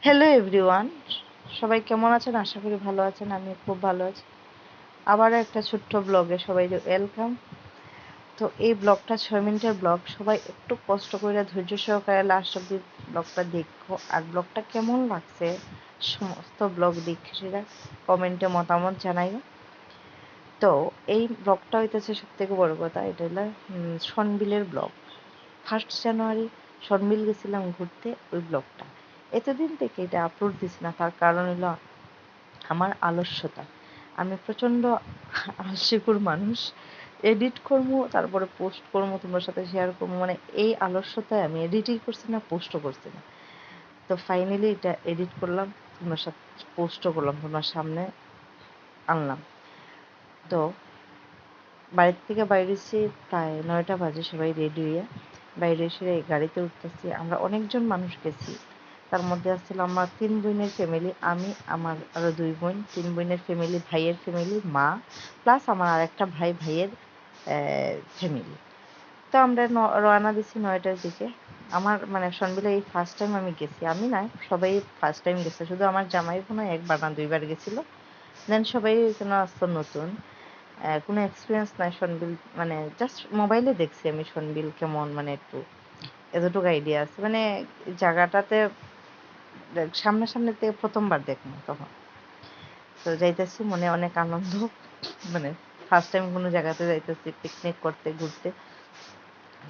Hello everyone, সবাই কেমন আছেন? আশা করি ভালো আছেন। আমি খুব ভালো আছি। আবারও একটা ছোট্ট ব্লগে সবাই ওয়েলকাম। তো এই ব্লগটা 6 মিনিটের ব্লগ। সবাই একটু কষ্ট করে ধৈর্য সহকারে লাস্ট অব্দি ব্লগটা দেখো। আর ব্লগটা কেমন লাগছে সমস্ত ব্লগ দেখে কমেন্টে মতামত জানাইও। তো এই ব্লগটা হইতেছে সব থেকে বড় কথা, এটা হলো শনবিলের ব্লগ। 1 জানুয়ারি শনবিল গেছিলাম ঘুরতে, ওই ব্লগটা। এতদিন থেকে এটা আপলোড দিছি না, তার কারণ হলো আমার আলস্যতা। আমি প্রচণ্ড আলসিকুর মানুষ। এডিট করবো, তারপরে পোস্ট করবো, তোমার সাথে শেয়ার করবো, মানে এই আলস্যতায় আমি এডিটই করছি না, পোস্টও করছি না। তো ফাইনালি এটা এডিট করলাম, তোমার সাথে পোস্টও করলাম, তোমার সামনে আনলাম। তো বাড়ির থেকে বাইরেছি প্রায় 9টা বাজে, সবাই রেডি হয়ে বাইরে এসে গাড়িতে উঠতেছি। আমরা অনেকজন মানুষ গেছি, তার মধ্যে আসছিল আমার 3 বোনের ফ্যামিলি, আমি, আমার আরও 2 বোন, 3 বোনের ফ্যামিলি, ভাইয়ের ফ্যামিলি, মা, প্লাস আমার আরেকটা ভাইয়ের ফ্যামিলি। তো আমরা রওনা দিছি 9টার দিকে। আমার মানে শনবিলে এই ফার্স্ট টাইম আমি গেছি, আমি না, সবাই ফার্স্ট টাইম গেছে, শুধু আমার জামাই বোন 1বার না 2বার গেছিলো। দেন সবাই এখানে আসতো নতুন, কোনো এক্সপিরিয়েন্স নাই শনবিল, মানে জাস্ট মোবাইলে দেখছি আমি শনবিল কেমন, মানে একটু এতটুকু আইডিয়া আছে, মানে জায়গাটাতে সামনাসামনিতে প্রথমবার দেখলাম তখন। তো যাইতেছি, মনে অনেক আনন্দ, মানে ফার্স্ট টাইম কোনো জায়গাতে যাইতেছি পিকনিক করতে, ঘুরতে।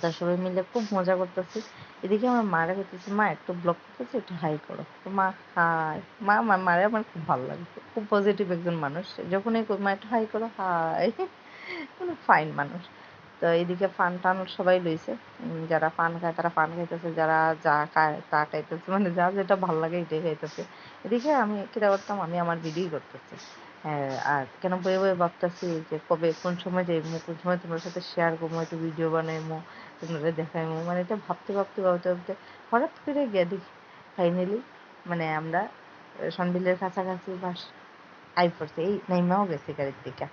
তো সবাই মিলে খুব মজা করতেছি। এদিকে আমার মারা করতেছে, মা একটু ব্লগ করতেছে, একটু হাই করো। তো মা হাই, মারে আমার খুব ভালো লাগছে, খুব পজিটিভ একজন মানুষ। যখনই মা একটু হাই করো, হাই, কোনো ফাইন মানুষ। তো এইদিকে পান টান সবাই লইছে, যারা পান খায় তারা পান খাইতেছে, যারা যা খায় তা খাইতেছে, মানে যা যেটা ভালো লাগে এটাই খাইতেছে। এদিকে আমি কিটা করতাম, আমি আমার ভিডিও করতেছি। আর কেন বয়ে বয়ে ভাবতেছি যে কবে কোন সময় যাইমু, কোন সময় তোমার সাথে শেয়ার করবো, একটু ভিডিও বানাইমু, তোমরা দেখাইমু, মানে এটা ভাবতে ভাবতে ভাবতে ভাবতে হঠাৎ করে গিয়ে দেখি ফাইনালি মানে আমরা শনবিলের কাছাকাছি বাস আই পড়ছে, এই নাইমাও গেছে গাড়ির থেকে।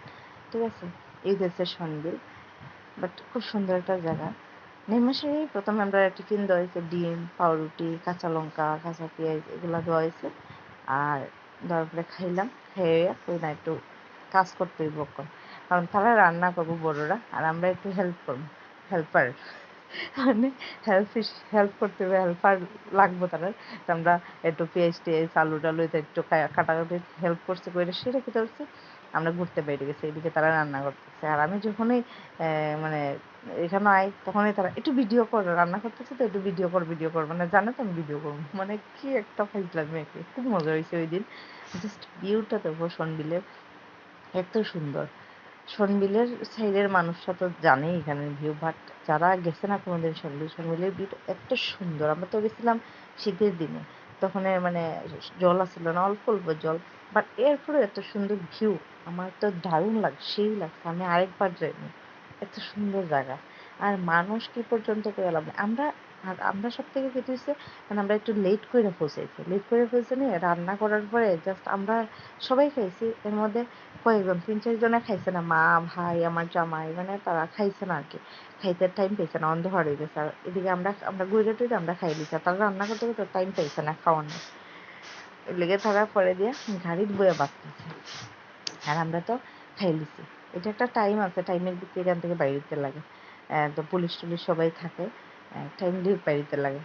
ঠিক আছে, এই হচ্ছে শনবিল, বাট খুব সুন্দর একটা জায়গা। নেমে সেই প্রথমে আমরা টিফিন দেওয়া হয়েছে, ডিম, পাউরুটি, কাঁচা লঙ্কা, কাঁচা পেঁয়াজ, এগুলো দেওয়া হয়েছে। আর দেওয়ার পরে খাইলাম, খেয়ে ওই না একটু কাজ করতে হইব, কারণ তারা রান্না করবো বড়রা, আর আমরা একটু হেল্প করবো, হেল্পার, মানে হেল্প করতে হবে, হেল্পার লাগবো তারা। তো আমরা একটু পেঁয়াজ টেয়াজ আলু টালু একটু কাটাকাটি হেল্প করছে, করে সেটা খেতে হচ্ছে। আমরা ঘুরতে বেরিয়ে গেছি, এদিকে তারা রান্না করতেছে। আর আমি যখনই মানে এখানে আই, তখনই তারা একটু ভিডিও কর, রান্না করতেছে তো একটু ভিডিও কর, মানে জানে তো আমি ভিডিও করবো, মানে কি একটা ফাইজলামি আর কি। খুব মজা হয়েছে ওই দিন। জাস্ট ভিউটা দেখো শনবিলের, এত সুন্দর। শনবিলের সাইডের মানুষরা তো জানেই এখানের ভিউ, বাট যারা গেছে না কোনোদিন শনবিলের ভিউ এত সুন্দর। আমরা তো গেছিলাম শীতের দিনে, তখন মানে জল আসছিল না, অল্প অল্প জল, বাট এরপরে এত সুন্দর ভিউ, আমার তো দারুণ লাগছে, সেই লাগছে, আমি আরেকবার যাইনি, এত সুন্দর জায়গা। আর মানুষ কি পর্যন্ত পেলাম আমরা। আর আমরা সব থেকে যেটা হচ্ছে, মানে আমরা একটু লেট করে পৌঁছাইছি, নিয়ে রান্না করার পরে জাস্ট আমরা সবাই খাইছি, এর মধ্যে কয়েকজন 3-4 জনে খাইছে না, মা, ভাই, আমার জামাই, মানে তারা খাইছে না আর কি, খাইতে টাইম পাইছে না, অন্ধকার হয়ে গেছে। আর এদিকে আমরা ঘুরে টুরে আমরা খাই দিচ্ছি, তারা রান্না করতে করতে টাইম পাইছে না খাওয়ানোর লেগে, থাকার পরে দিয়ে গাড়ির বয়ে বাঁচতেছে। আর আমরা তো খাই লিছি, এটা একটা টাইম আছে, টাইমের ভিতরে এখান থেকে বাইরে লাগে। তো পুলিশ টুলিশ সবাই থাকে, টাইম দিয়ে বাইরে লাগে।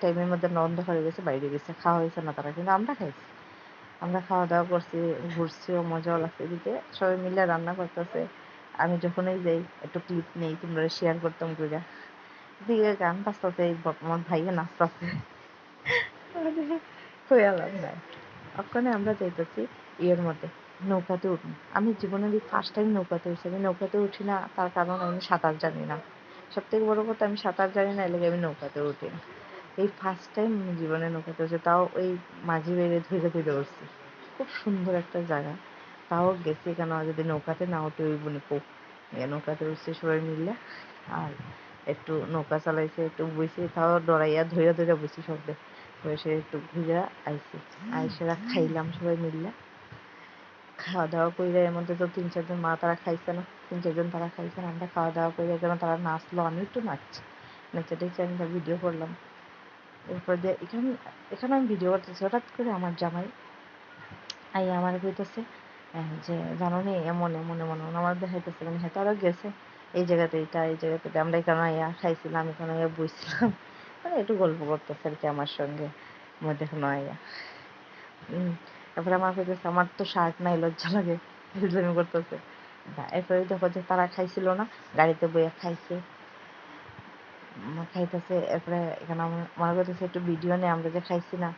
টাইমের মধ্যে আমরা অন্ধকার হয়ে গেছে, বাইরে গেছে, খাওয়া হয়েছে না তারা, কিন্তু আমরা খাইছি। আমরা খাওয়া দাওয়া করছি, ঘুরছিও, মজাও লাগছে। এদিকে সবাই মিলে রান্না করতেছে, আমি যখনই যাই একটু ক্লিপ নেই, তোমরা শেয়ার করতাম কইরা। এদিকে গান বাজতেছে, আমার ভাইয়া নাচতেছে, হইয়া লাভ নাই। ওখানে আমরা যাইতেছি ইয়ের মধ্যে, নৌকাতে উঠবো। আমি জীবনে ফার্স্ট টাইম নৌকাতে উঠছি, আমি নৌকাতে উঠি না, তার কারণ আমি সাঁতার জানি না। সব থেকে বড় কথা, আমি সাঁতার জানি না, এর লেগে আমি নৌকাতে উঠি না। এই ফার্স্ট টাইম জীবনে নৌকাতে উঠছি, তাও ওই মাঝি বেড়ে ধীরে ধীরে উঠছি। খুব সুন্দর একটা জায়গা, তাও গেছি কেন, যদি নৌকাতে না উঠে ওই বনি খুব নৌকাতে উঠছি সবাই মিললে। আর একটু নৌকা চালাইছে, একটু বইছি, তাও ডরাইয়া ধইরা ধইরা বইছি শব্দে, বসে একটু ঘুরে আইছি। আইসেরা খাইলাম সবাই মিললে, খাওয়া দাওয়া করে এর মধ্যে তো 3-4 জন মা তারা খাইছে না, 3-4 জন তারা খাইছে না, আমরা খাওয়া দাওয়া করে যেন তারা নাচলো, আমি একটু নাচছি, নেচে টেচে আমি ভিডিও করলাম। এরপর দিয়ে এখানে আমি ভিডিও করতেছি, হঠাৎ করে আমার জামাই আমার কইতেছে যে জানো নি এমন এমন এমন এমন আমার দেখাইতেছে, মানে হ্যাঁ তারা গেছে এই জায়গাতে, এই জায়গাতে আমরা এখানে খাইছিলাম, এখানে বইছিলাম, মানে একটু গল্প করতেছে আর কি আমার সঙ্গে মধ্যে তারপরে আমার কইতেছে আমার তো শার্ট নাই, লজ্জা লাগে, ফাইজলামি করতেছে। এরপরে দেখো যে তারা খাইছিল না, গাড়িতে বইয়া খাইছে, খাইতেছে। এরপরে এখানে আমার কইতেছে একটু ভিডিও নে, আমরা যে খাইছি না,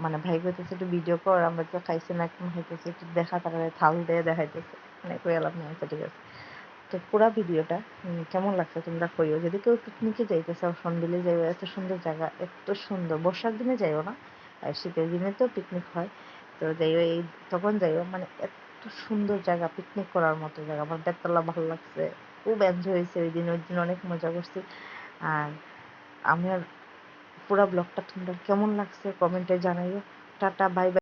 মানে ভাই কইতেছে একটু ভিডিও কর, আমরা যে খাইছি না এখন খাইতেছি, একটু দেখা, তারা থাল দিয়ে দেখাইতেছে, মানে কই এলাম না, আচ্ছা ঠিক আছে। তো পুরা ভিডিওটা কেমন লাগছে তোমরা কইও। যদি কেউ পিকনিকে যাইতে চাও, সন্ডিলে যাইও, এত সুন্দর জায়গা, এত সুন্দর, বর্ষার দিনে যাইও না, আর শীতের দিনে তো পিকনিক হয়, তো যাইও তখন যাইও, মানে এত সুন্দর জায়গা, পিকনিক করার মতো জায়গা। আমার বেতলা ভালো লাগছে, খুব এনজয় হয়েছে ওই দিন অনেক মজা করছি। আর আমার পুরা ব্লগটা তোমরা কেমন লাগছে কমেন্টে জানাইও। Tata, bye bye.